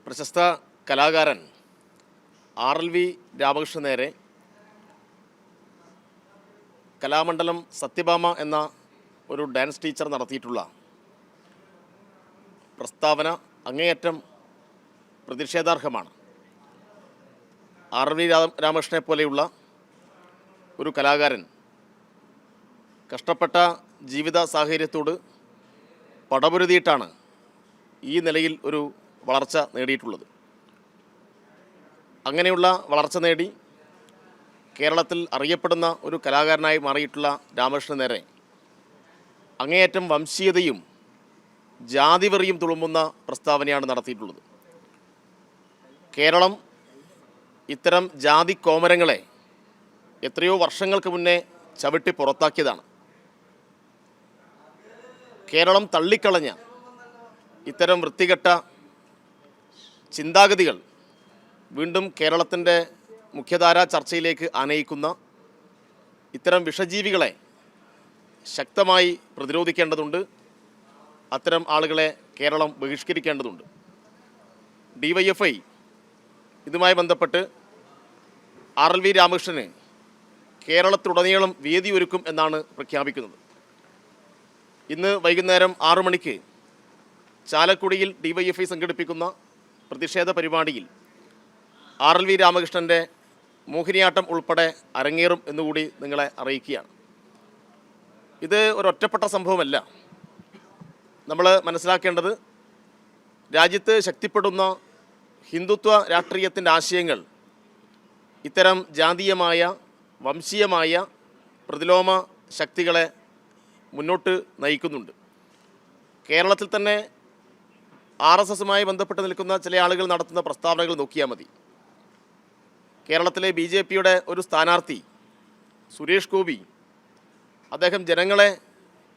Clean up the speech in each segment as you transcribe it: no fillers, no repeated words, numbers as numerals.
പ്രശസ്ത കലാകാരൻ RLV രാമകൃഷ്ണൻ നേരെ കലാമണ്ഡലം സത്യഭാമ എന്ന ഒരു ഡാൻസ് ടീച്ചർ നടത്തിയിട്ടുള്ള പ്രസ്താവന അങ്ങേയറ്റം പ്രതിഷേധാർഹമാണ്. RLV രാമകൃഷ്ണനെ പോലെയുള്ള ഒരു കലാകാരൻ കഷ്ടപ്പെട്ട ജീവിത സാഹചര്യത്തോട് പടപൊരുതിയിട്ടാണ് ഈ നിലയിൽ ഒരു വളർച്ച നേടിയിട്ടുള്ളത്. അങ്ങനെയുള്ള വളർച്ച നേടി കേരളത്തിൽ അറിയപ്പെടുന്ന ഒരു കലാകാരനായി മാറിയിട്ടുള്ള രാമകൃഷ്ണൻ നേരെ അങ്ങേയറ്റം വംശീയതയും ജാതിവെറിയും തുളുമ്പുന്ന പ്രസ്താവനയാണ് നടത്തിയിട്ടുള്ളത്. കേരളം ഇത്തരം ജാതി കോമരങ്ങളെ എത്രയോ വർഷങ്ങൾക്ക് മുന്നേ ചവിട്ടി പുറത്താക്കിയതാണ്. കേരളം തള്ളിക്കളഞ്ഞ ഇത്തരം വൃത്തികെട്ട ചിന്താഗതികൾ വീണ്ടും കേരളത്തിൻ്റെ മുഖ്യധാരാ ചർച്ചയിലേക്ക് ആനയിക്കുന്ന ഇത്തരം വിഷജീവികളെ ശക്തമായി പ്രതിരോധിക്കേണ്ടതുണ്ട്. അത്തരം ആളുകളെ കേരളം ബഹിഷ്കരിക്കേണ്ടതുണ്ട്. DYFI ഇതുമായി ബന്ധപ്പെട്ട് RLV രാമകൃഷ്ണന് കേരളത്തിലുടനീളം വേദി ഒരുക്കും എന്നാണ് പ്രഖ്യാപിക്കുന്നത്. ഇന്ന് വൈകുന്നേരം 6 മണിക്ക് ചാലക്കുടിയിൽ DYFI സംഘടിപ്പിക്കുന്ന പ്രതിഷേധ പരിപാടിയിൽ RLV രാമകൃഷ്ണൻ്റെ മോഹിനിയാട്ടം ഉൾപ്പെടെ അരങ്ങേറും എന്നുകൂടി നിങ്ങളെ അറിയിക്കുകയാണ്. ഇത് ഒരൊറ്റപ്പെട്ട സംഭവമല്ല. നമ്മൾ മനസ്സിലാക്കേണ്ടത് രാജ്യത്ത് ശക്തിപ്പെടുന്ന ഹിന്ദുത്വ രാഷ്ട്രീയത്തിൻ്റെ ആശയങ്ങൾ ഇത്തരം ജാതീയമായ വംശീയമായ പ്രതിലോമ ശക്തികളെ മുന്നോട്ട് നയിക്കുന്നുണ്ട്. കേരളത്തിൽ തന്നെ RSSുമായി ബന്ധപ്പെട്ട് നിൽക്കുന്ന ചില ആളുകൾ നടത്തുന്ന പ്രസ്താവനകൾ നോക്കിയാൽ മതി. കേരളത്തിലെ BJPയുടെ ഒരു സ്ഥാനാർത്ഥി സുരേഷ് ഗോപി, അദ്ദേഹം ജനങ്ങളെ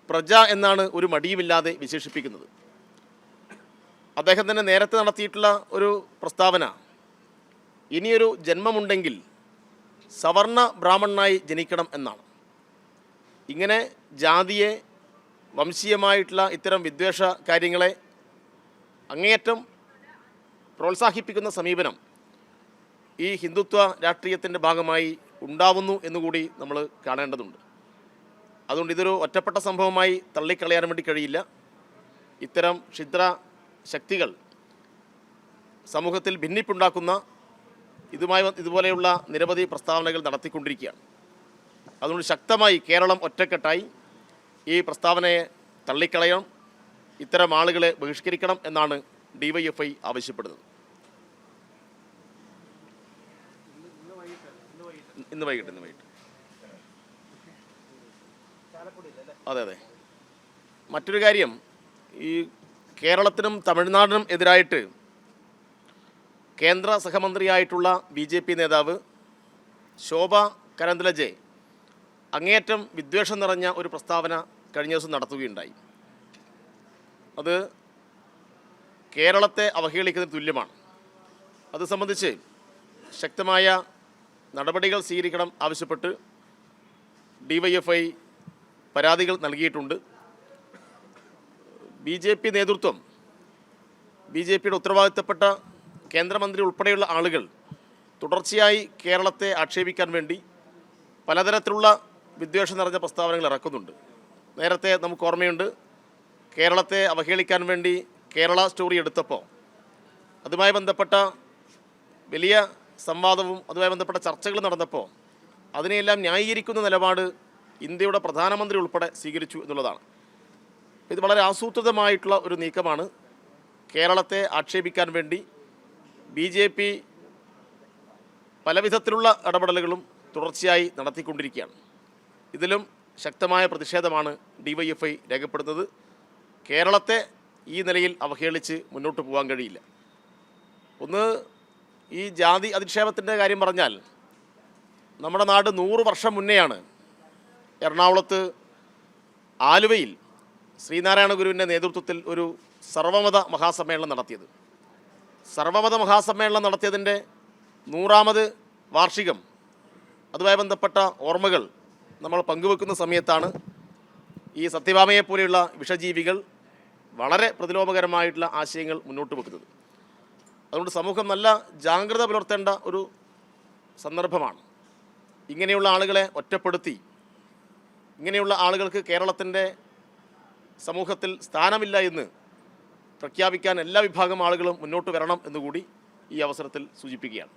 പ്രജ എന്നാണ് ഒരു മടിയുമില്ലാതെ വിശേഷിപ്പിക്കുന്നത്. അദ്ദേഹം തന്നെ നേരത്തെ നടത്തിയിട്ടുള്ള ഒരു പ്രസ്താവന, ഇനിയൊരു ജന്മമുണ്ടെങ്കിൽ സവർണ ബ്രാഹ്മണനായി ജനിക്കണം എന്നാണ്. ഇങ്ങനെ ജാതിയെ വംശീയമായിട്ടുള്ള ഇത്തരം വിദ്വേഷ കാര്യങ്ങളെ അങ്ങേയറ്റം പ്രോത്സാഹിപ്പിക്കുന്ന സമീപനം ഈ ഹിന്ദുത്വ രാഷ്ട്രീയത്തിൻ്റെ ഭാഗമായി ഉണ്ടാവുന്നു എന്നുകൂടി നമ്മൾ കാണേണ്ടതുണ്ട്. അതുകൊണ്ട് ഇതൊരു ഒറ്റപ്പെട്ട സംഭവമായി തള്ളിക്കളയാൻ വേണ്ടി കഴിയില്ല. ഇത്തരം ക്ഷുദ്ര ശക്തികൾ സമൂഹത്തിൽ ഭിന്നിപ്പുണ്ടാക്കുന്ന ഇതുപോലെയുള്ള നിരവധി പ്രസ്താവനകൾ നടത്തിക്കൊണ്ടിരിക്കുകയാണ്. അതുകൊണ്ട് ശക്തമായി കേരളം ഒറ്റക്കെട്ടായി ഈ പ്രസ്താവനയെ തള്ളിക്കളയണം, ഇത്തരം ആളുകളെ ബഹിഷ്കരിക്കണം എന്നാണ് DYFI ആവശ്യപ്പെടുന്നത്. ഇന്ന് വൈകിട്ട് അതെ. മറ്റൊരു കാര്യം, ഈ കേരളത്തിനും തമിഴ്നാടിനും എതിരായിട്ട് കേന്ദ്ര സഹമന്ത്രിയായിട്ടുള്ള BJP നേതാവ് ശോഭ കരന്ദലജെ അങ്ങേയറ്റം വിദ്വേഷം നിറഞ്ഞ ഒരു പ്രസ്താവന കഴിഞ്ഞ ദിവസം നടത്തുകയുണ്ടായി. അത് കേരളത്തെ അവഹേളിക്കുന്നതിന് തുല്യമാണ്. അത് സംബന്ധിച്ച് ശക്തമായ നടപടികൾ സ്വീകരിക്കണം ആവശ്യപ്പെട്ട് DYFI പരാതികൾ നൽകിയിട്ടുണ്ട്. BJP നേതൃത്വം, BJPയുടെ ഉത്തരവാദിത്തപ്പെട്ട കേന്ദ്രമന്ത്രി ഉൾപ്പെടെയുള്ള ആളുകൾ തുടർച്ചയായി കേരളത്തെ ആക്ഷേപിക്കാൻ വേണ്ടി പലതരത്തിലുള്ള വിദ്വേഷം നിറഞ്ഞ പ്രസ്താവനകൾ ഇറക്കുന്നുണ്ട്. നേരത്തെ നമുക്ക് ഓർമ്മയുണ്ട്, കേരളത്തെ അവഹേളിക്കാൻ വേണ്ടി കേരള സ്റ്റോറി എടുത്തപ്പോൾ അതുമായി ബന്ധപ്പെട്ട വലിയ സംവാദവും അതുമായി ബന്ധപ്പെട്ട ചർച്ചകൾ നടന്നപ്പോൾ അതിനെയെല്ലാം ന്യായീകരിക്കുന്ന നിലപാട് ഇന്ത്യയുടെ പ്രധാനമന്ത്രി ഉൾപ്പെടെ സ്വീകരിച്ചു എന്നുള്ളതാണ്. ഇത് വളരെ ആസൂത്രിതമായിട്ടുള്ള ഒരു നീക്കമാണ്. കേരളത്തെ ആക്ഷേപിക്കാൻ വേണ്ടി BJP പലവിധത്തിലുള്ള ഇടപെടലുകളും തുടർച്ചയായി നടത്തിക്കൊണ്ടിരിക്കുകയാണ്. ഇതിലും ശക്തമായ പ്രതിഷേധമാണ് DYFI രേഖപ്പെടുന്നത്. കേരളത്തെ ഈ നിലയിൽ അവഹേളിച്ച് മുന്നോട്ട് പോകാൻ കഴിയില്ല. ഒന്ന്, ഈ ജാതി അധിക്ഷേപത്തിൻ്റെ കാര്യം പറഞ്ഞാൽ നമ്മുടെ നാട് 100 വർഷം മുന്നെയാണ് എറണാകുളത്ത് ആലുവയിൽ ശ്രീനാരായണ ഗുരുവിൻ്റെ നേതൃത്വത്തിൽ ഒരു സർവമത മഹാസമ്മേളനം നടത്തിയത്. സർവമത മഹാസമ്മേളനം നടത്തിയതിൻ്റെ 100ാമത് വാർഷികം, അതുമായി ബന്ധപ്പെട്ട ഓർമ്മകൾ നമ്മൾ പങ്കുവെക്കുന്ന സമയത്താണ് ഈ സത്യഭാമയെപ്പോലെയുള്ള വിഷജീവികൾ വളരെ പ്രതിലോമകരമായിട്ടുള്ള ആശയങ്ങൾ മുന്നോട്ട് വെക്കുന്നത്. അതുകൊണ്ട് സമൂഹം നല്ല ജാഗ്രത പുലർത്തേണ്ട ഒരു സന്ദർഭമാണ്. ഇങ്ങനെയുള്ള ആളുകളെ ഒറ്റപ്പെടുത്തി ഇങ്ങനെയുള്ള ആളുകൾക്ക് കേരളത്തിൻ്റെ സമൂഹത്തിൽ സ്ഥാനമില്ല എന്ന് പ്രഖ്യാപിക്കാൻ എല്ലാ വിഭാഗം ആളുകളും മുന്നോട്ട് വരണം എന്നുകൂടി ഈ അവസരത്തിൽ സൂചിപ്പിക്കുകയാണ്.